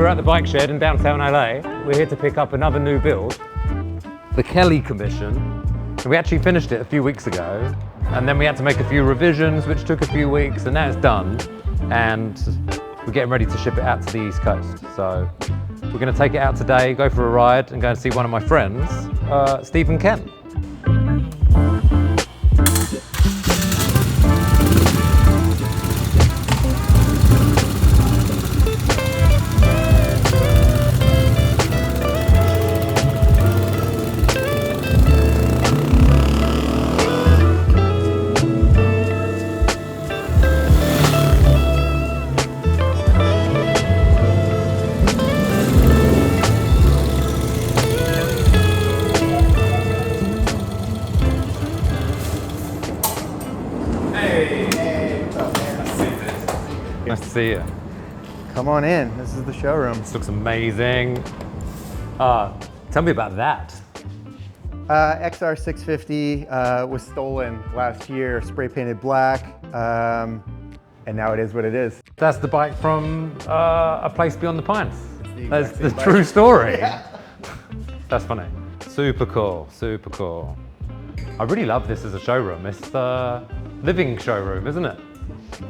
We're at the bike shed in downtown LA. We're here to pick up another new build, the Kelly Commission. And we actually finished it a few weeks ago, and then we had to make a few revisions, which took a few weeks, and now it's done. And we're getting ready to ship it out to the East Coast. So we're going to take it out today, go for a ride, and go and see one of my friends, Steve and Kenn. Nice to see you. Come on in, this is the showroom. This looks amazing. Tell me about that. XR650 was stolen last year, spray painted black, and now it is what it is. That's the bike from A Place Beyond the Pines. That's the bike. true story. Yeah. That's funny. Super cool, super cool. I really love this as a showroom. It's the living showroom, isn't it?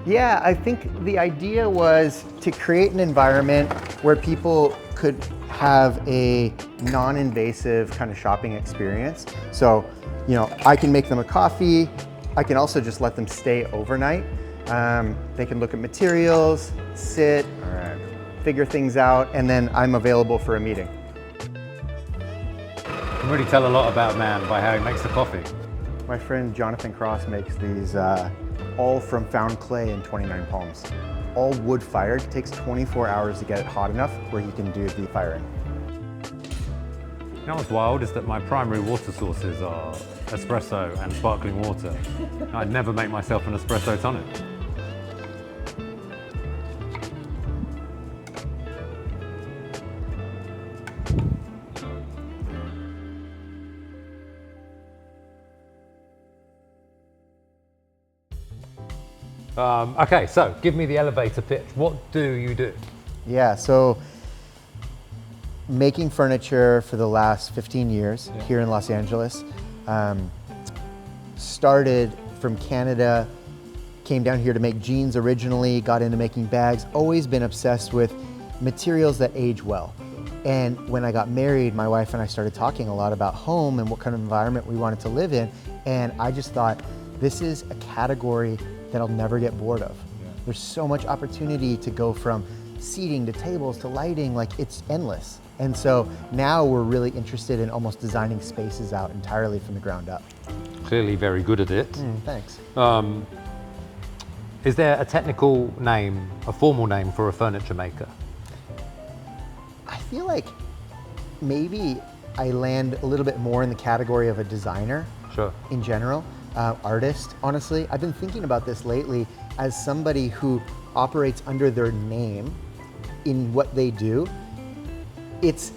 Yeah, I think the idea was to create an environment where people could have a non-invasive kind of shopping experience. So, you know, I can make them a coffee. I can also just let them stay overnight. They can look at materials, sit, figure things out, and then I'm available for a meeting. You can really tell a lot about man by how he makes the coffee. My friend Jonathan Cross makes these all from found clay in 29 Palms. All wood fired. It takes 24 hours to get it hot enough where you can do the firing. You know what's wild is that my primary water sources are espresso and sparkling water. I'd never make myself an espresso tonic. Okay, so give me the elevator pitch. What do you do? Yeah, so making furniture for the last 15 years here in Los Angeles. Started from Canada, came down here to make jeans originally, got into making bags, always been obsessed with materials that age well. And when I got married, my wife and I started talking a lot about home and what kind of environment we wanted to live in. And I just thought, this is a category that I'll never get bored of. There's so much opportunity to go from seating to tables to lighting, like it's endless. And so now we're really interested in almost designing spaces out entirely from the ground up. Clearly very good at it. Thanks. Is there a technical name, a formal name for a furniture maker? I feel like maybe I land a little bit more in the category of a designer. Sure. In general. Artist, honestly. I've been thinking about this lately as somebody who operates under their name in what they do. It's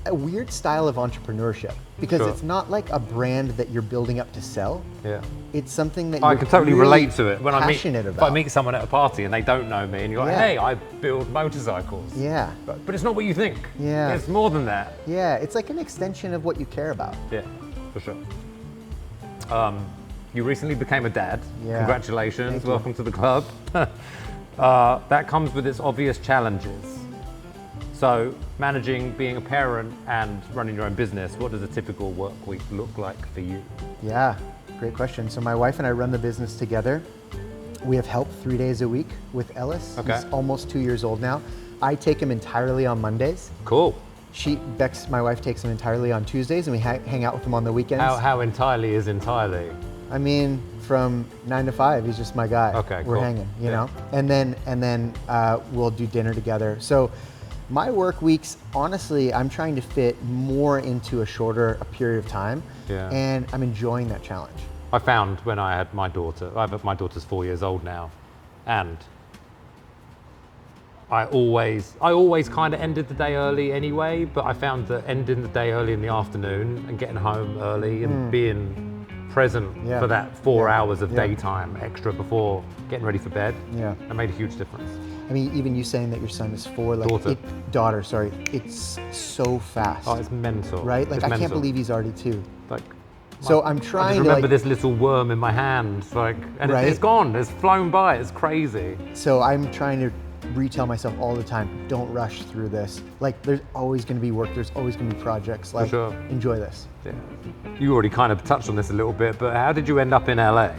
a weird style of entrepreneurship because it's not like a brand that you're building up to sell. Yeah. It's something that I you're can totally really relate to it. When passionate if about. I meet someone at a party and they don't know me and you're like, hey, I build motorcycles. Yeah. But it's not what you think. Yeah. It's more than that. Yeah, it's like an extension of what you care about. Yeah, for sure. You recently became a dad. Yeah. Congratulations, Thank you. welcome to the club. That comes with its obvious challenges. So managing being a parent and running your own business, what does a typical work week look like for you? Yeah, great question. So my wife and I run the business together. We have help 3 days a week with Ellis. Okay. He's almost 2 years old now. I take him entirely on Mondays. Cool. Bex, my wife, takes him entirely on Tuesdays, and we hang out with him on the weekends. How entirely is entirely? I mean, from 9 to 5, he's just my guy. Okay, We're cool. hanging, you know? And then we'll do dinner together. So my work weeks, honestly, I'm trying to fit more into a shorter period of time. Yeah. And I'm enjoying that challenge. I found when I had my daughter, my daughter's 4 years old now, and I always kind of ended the day early anyway, but I found that ending the day early in the afternoon and getting home early and being present for that 4 hours of daytime extra before getting ready for bed, that made a huge difference. I mean, even you saying that your son is 4, like Daughter. daughter, sorry, it's so fast. Oh, it's mental. Right? Like It's I can't mental. believe he's already 2. Like, So I'm I trying just to remember like, this little worm in my hand, like, and Right? it's gone. It's flown by. It's crazy. so I'm trying to retell myself all the time, don't rush through this. Like there's always going to be work, there's always going to be projects. Like sure. enjoy this. Yeah. You already kind of touched on this a little bit, but how did you end up in LA?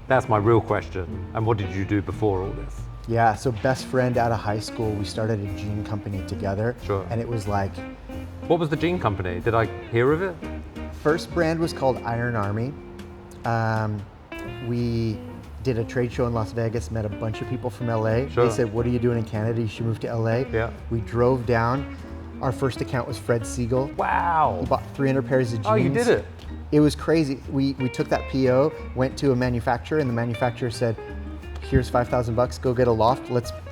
That's my real question. And what did you do before all this? Yeah, so best friend out of high school, we started a jean company together. Sure. And it was like, What was the jean company? Did I hear of it? first brand was called Iron Army. We did a trade show in Las Vegas, met a bunch of people from LA. Sure. They said, what are you doing in Canada? You should move to LA. Yeah. We drove down. Our first account was Fred Siegel. Wow. He bought 300 pairs of jeans. Oh, you did it? It was crazy. We took that PO, went to a manufacturer, and the manufacturer said, here's $5,000, go get a loft,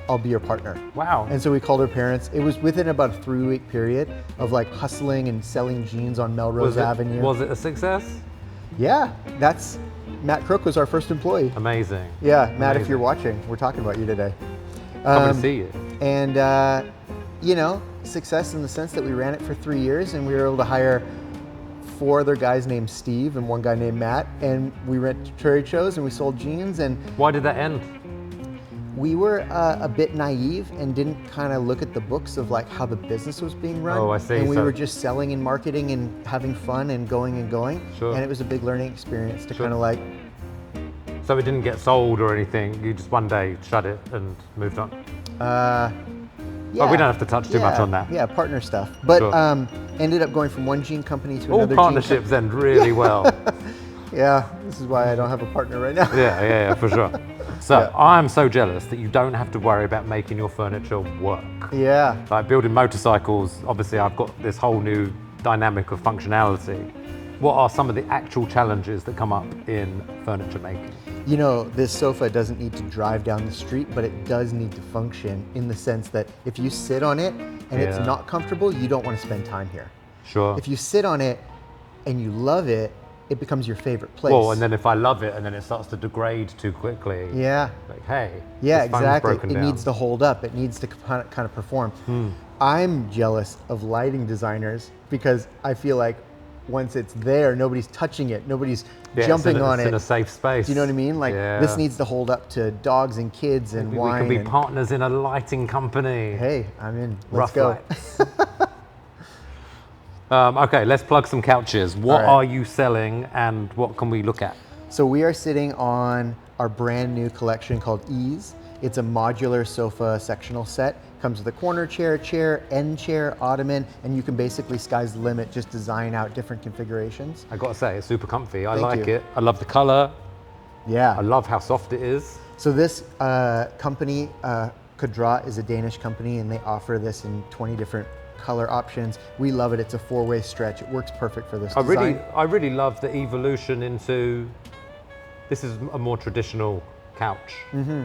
I'll be your partner. Wow. And so we called our parents. It was within about a 3-week period of like hustling and selling jeans on Melrose Avenue. Was it a success? Yeah, Matt Crook was our first employee. Amazing. Yeah, Matt, if Amazing. you're watching, we're talking about you today. Coming to see you. And, you know, success in the sense that we ran it for 3 years and we were able to hire 4 other guys named Steve and 1 guy named Matt. And we went to trade shows and we sold jeans. And Why did that end? we were a bit naive and didn't kind of look at the books of like how the business was being run. Oh, I see. And we So- were just selling and marketing and having fun and going and going. Sure. And it was a big learning experience to Sure. kind of like, So it didn't get sold or anything. You just one day shut it and moved on. yeah. But we don't have to touch too much on that. Yeah, partner stuff. But Sure. ended up going from one jean company to All another partnerships end really well. Yeah, this is why I don't have a partner right now. Yeah, for sure. So Yeah. I'm so jealous that you don't have to worry about making your furniture work. Yeah. Like building motorcycles, obviously I've got this whole new dynamic of functionality. What are some of the actual challenges that come up in furniture making? You know, this sofa doesn't need to drive down the street, but it does need to function in the sense that if you sit on it and it's Yeah. not comfortable, you don't want to spend time here. Sure. If you sit on it and you love it, it becomes your favorite place. Well, and then if I love it and then it starts to degrade too quickly, yeah. like, hey, Yeah, this phone's exactly. broken It down. needs to hold up. It needs to kind of perform. I'm jealous of lighting designers because I feel like once it's there, nobody's touching it. Nobody's Yeah, jumping it's on in it. a safe space. Do you know what I mean? Like Yeah. this needs to hold up to dogs and kids and We wine. could be and- partners in a lighting company. Hey, I'm in. Let's Rough go. lights. Okay, let's plug some couches. What All right. are you selling and what can we look at? So we are sitting on our brand new collection called Ease. It's a modular sofa sectional set. Comes with a corner chair, end chair, ottoman, and you can basically, sky's the limit, just design out different configurations. I gotta say, it's super comfy. I Thank like you. it. I love the color. Yeah. I love how soft it is. So this company, Kadra, is a Danish company, and they offer this in 20 different color options. We love it. It's a 4-way stretch. It works perfect for this design. I really love the evolution into, this is a more traditional couch.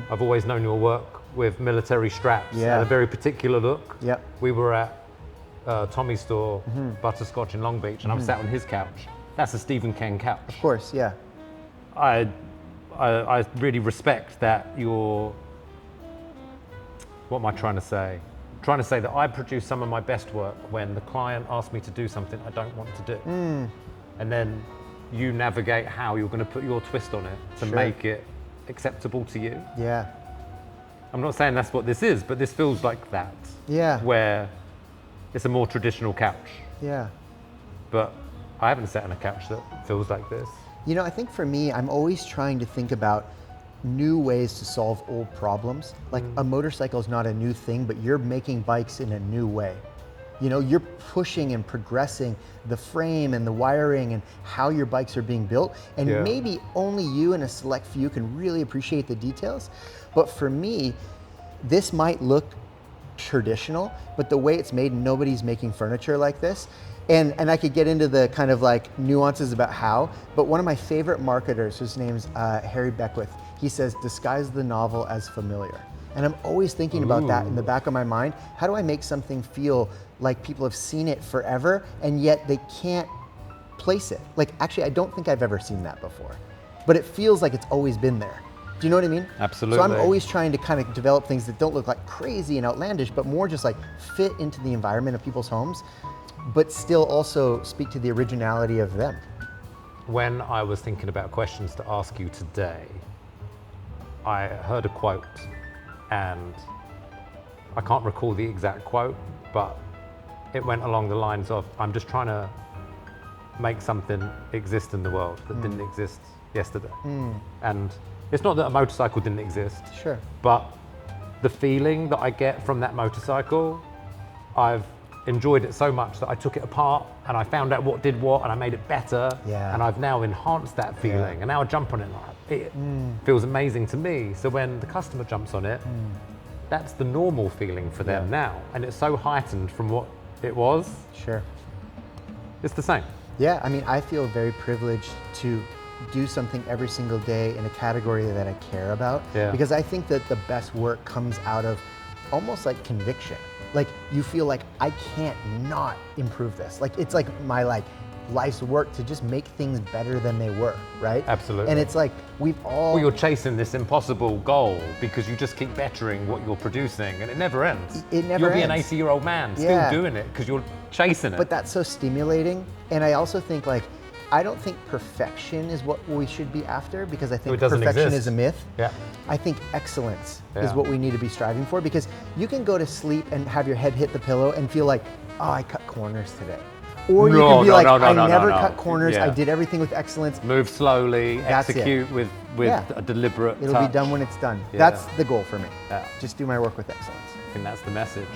I've always known your work with military straps Yeah. and a very particular look. Yep. We were at Tommy's store, Butterscotch in Long Beach, and I'm sat on his couch. That's a Stephen Kenn couch. Of course, yeah. I really respect that you're, what am I trying to say? I'm trying to say that I produce some of my best work when the client asks me to do something I don't want to do. And then you navigate how you're going to put your twist on it to Sure. make it acceptable to you. Yeah. I'm not saying that's what this is, but this feels like that. Yeah. Where it's a more traditional couch. Yeah. But I haven't sat on a couch that feels like this. You know, I think for me, I'm always trying to think about new ways to solve old problems. Like a motorcycle is not a new thing, but you're making bikes in a new way. You know, you're pushing and progressing the frame and the wiring and how your bikes are being built. And Yeah. maybe only you and a select few can really appreciate the details. But for me, this might look traditional, but the way it's made, nobody's making furniture like this. And I could get into the kind of like nuances about how, but one of my favorite marketers, his name's Harry Beckwith, he says, disguise the novel as familiar. And I'm always thinking about that in the back of my mind. How do I make something feel like people have seen it forever and yet they can't place it? Like, actually, I don't think I've ever seen that before, but it feels like it's always been there. Do you know what I mean? Absolutely. So I'm always trying to kind of develop things that don't look like crazy and outlandish, but more just like fit into the environment of people's homes, but still also speak to the originality of them. When I was thinking about questions to ask you today, I heard a quote, and I can't recall the exact quote, but it went along the lines of, I'm just trying to make something exist in the world that didn't exist yesterday. And it's not that a motorcycle didn't exist, Sure. but the feeling that I get from that motorcycle, I've enjoyed it so much that I took it apart and I found out what did what and I made it better. Yeah. And I've now enhanced that feeling. And now I jump on it and it feels amazing to me. So when the customer jumps on it, that's the normal feeling for them now. And it's so heightened from what it was. Sure. It's the same. Yeah, I mean, I feel very privileged to do something every single day in a category that I care about. Yeah. Because I think that the best work comes out of almost like conviction. Like you feel like I can't not improve this. Like it's like my life's work to just make things better than they were, right? Absolutely. And it's like we've all. Well, you're chasing this impossible goal because you just keep bettering what you're producing and it never ends. It never You'll be an ends. 80-year-old man still Yeah. doing it because you're chasing it. But that's so stimulating. And I also think I don't think perfection is what we should be after, because I think it doesn't perfection exist. is a myth. Yeah. I think excellence is Yeah. what we need to be striving for, because you can go to sleep and have your head hit the pillow and feel like, oh, I cut corners today. Or you can be like, I never cut corners, I did everything with excellence. Move slowly, That's execute with Yeah. a deliberate It'll touch. be done when it's done. Yeah. That's the goal for me. Yeah. Just do my work with excellence. I think that's the message.